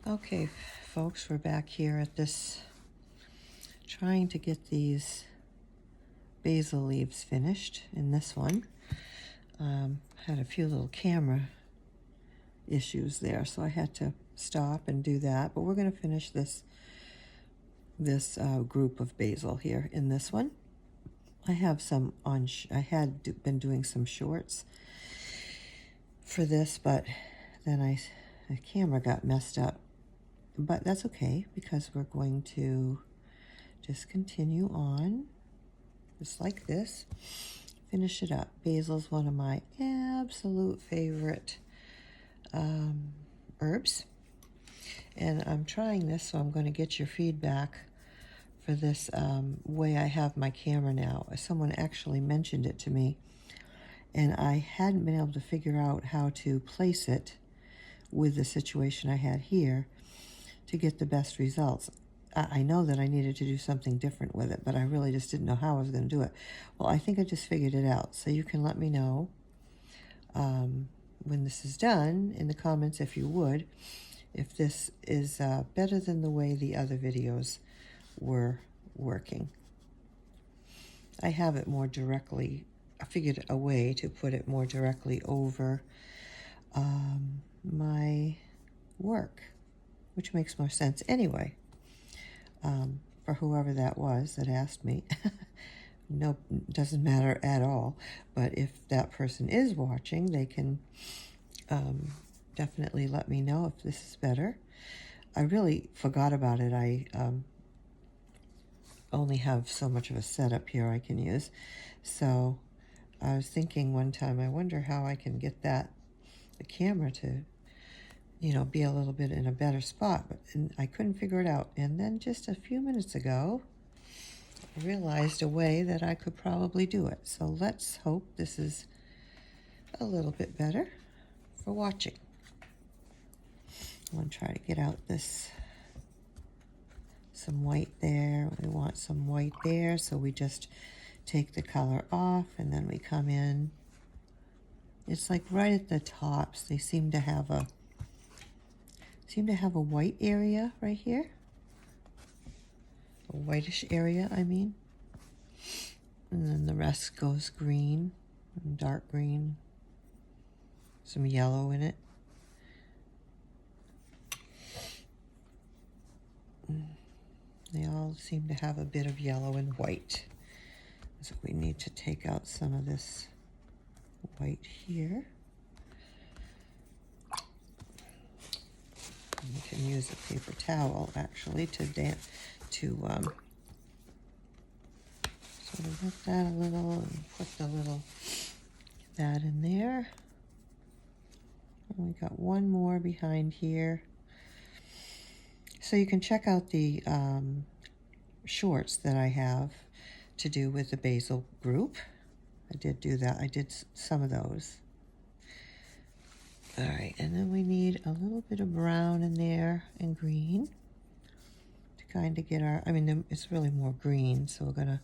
Okay, folks, we're back here at this, trying to get these basil leaves finished in this one. Had a few little camera issues there, so I had to stop and do that. But we're going to finish this group of basil here in this one. I have some on. I had been doing some shorts for this, but then the camera got messed up. But that's okay, because we're going to just continue on just like this, finish it up. Basil's one of my absolute favorite herbs, and I'm trying this, so I'm going to get your feedback for this way I have my camera now. Someone actually mentioned it to me, and I hadn't been able to figure out how to place it with the situation I had here to get the best results. I know that I needed to do something different with it, but I really just didn't know how I was going to do it. Well, I think I just figured it out. So you can let me know when this is done in the comments, if you would, if this is better than the way the other videos were working. I have it more directly. I figured a way to put it more directly over my work, which makes more sense anyway. For whoever that was that asked me. No, doesn't matter at all. But if that person is watching, they can definitely let me know if this is better. I really forgot about it. I only have so much of a setup here I can use. So I was thinking one time, I wonder how I can get the camera to, be a little bit in a better spot, but I couldn't figure it out. And then just a few minutes ago, I realized a way that I could probably do it. So let's hope this is a little bit better for watching. I'm going to try to get out some white there. We want some white there, so we just take the color off, and then we come in. It's like right at the tops. They seem to have a white area right here. A whitish area, I mean. And then the rest goes green, and dark green, some yellow in it. They all seem to have a bit of yellow and white. So we need to take out some of this white here. And we can use a paper towel actually to sort of wet that a little and put the little that in there. And we got one more behind here. So you can check out the shorts that I have to do with the basil group. I did do that. I did some of those. All right, and then we need a little bit of brown in there and green to kind of get it's really more green, so we're gonna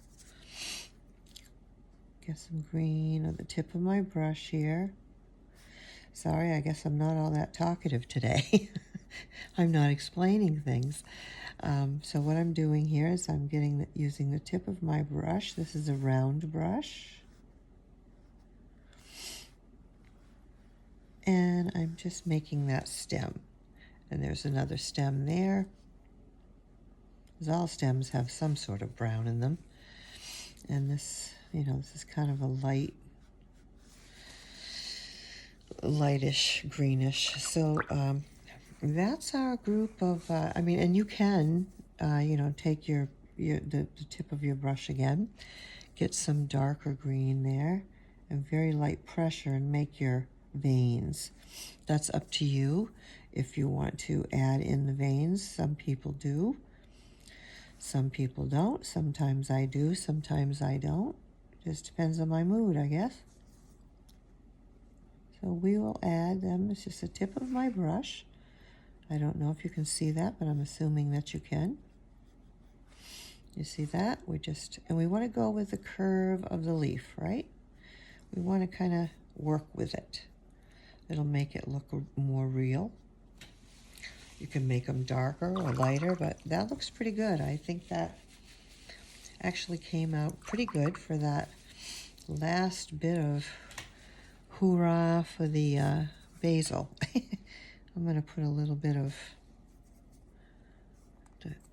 get some green on the tip of my brush here. Sorry, I guess I'm not all that talkative today. I'm not explaining things. So what I'm doing here is I'm using the tip of my brush. This is a round brush. And I'm just making that stem. And there's another stem there. Because all stems have some sort of brown in them. And this, this is kind of a lightish greenish. So that's our group of, and you can, take the tip of your brush again, get some darker green there, and very light pressure, and make your veins. That's up to you if you want to add in the veins. Some people do. Some people don't. Sometimes I do. Sometimes I don't. Just depends on my mood, I guess. So we will add them. It's just the tip of my brush. I don't know if you can see that, but I'm assuming that you can. You see that? And we want to go with the curve of the leaf, right? We want to kind of work with it. It'll make it look more real. You can make them darker or lighter, but that looks pretty good. I think that actually came out pretty good for that last bit of hoorah for the basil. I'm going to put a little bit of,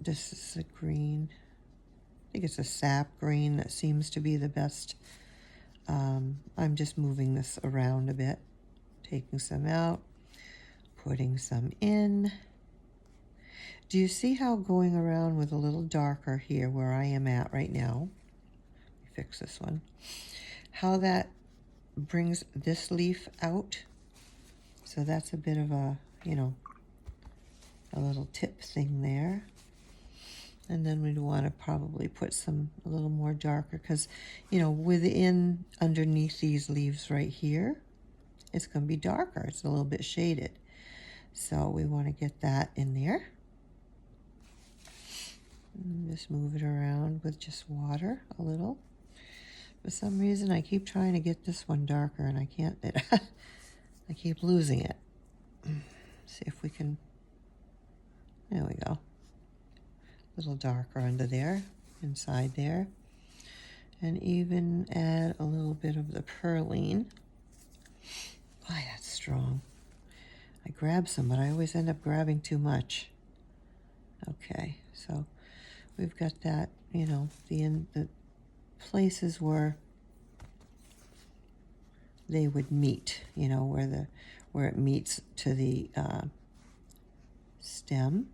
this is a green, I think it's a sap green that seems to be the best. I'm just moving this around a bit, taking some out, putting some in. Do you see how going around with a little darker here where I am at right now, let me fix this one, how that brings this leaf out? So that's a bit of a, you know, a little tip thing there. And then we'd want to probably put some a little more darker because, you know, within underneath these leaves right here, it's going to be darker. It's a little bit shaded. So we want to get that in there. And just move it around with just water a little. For some reason, I keep trying to get this one darker and I can't. I keep losing it. See if we can, there we go. A little darker under there, inside there. And even add a little bit of the perline. Boy, that's strong. I grab some, but I always end up grabbing too much. Okay, so we've got that, you know, the places where they would meet, you know, where it meets to the stem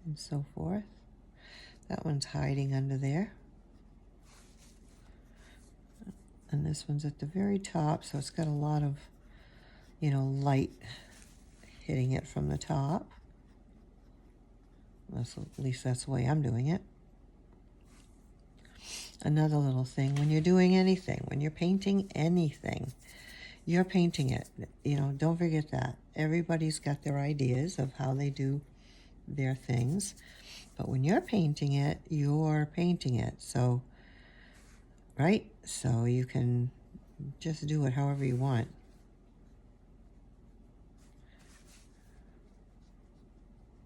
and so forth. That one's hiding under there. And this one's at the very top, so it's got a lot of, you know, light hitting it from the top. At least that's the way I'm doing it. Another little thing, when you're doing anything, when you're painting anything, you're painting it. You know, don't forget that. Everybody's got their ideas of how they do their things. But when you're painting it, you're painting it. So, right? So you can just do it however you want.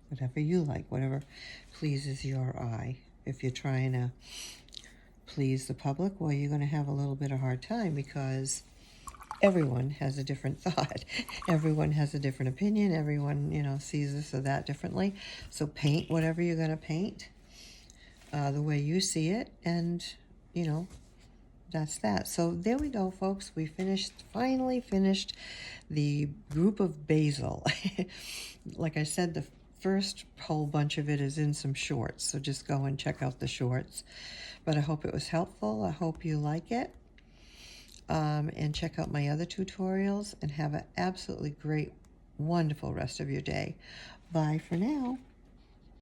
Whatever you like, whatever pleases your eye. If you're trying to please the public, well, you're going to have a little bit of a hard time because everyone has a different thought. Everyone has a different opinion. Everyone, you know, sees this or that differently. So paint whatever you're going to paint the way you see it, and, you know, that's that. So there we go, folks. We finally finished the group of basil. Like I said, the first whole bunch of it is in some shorts, so just go and check out the shorts. But I hope it was helpful. I hope you like it. And check out my other tutorials and have an absolutely great, wonderful rest of your day. Bye for now.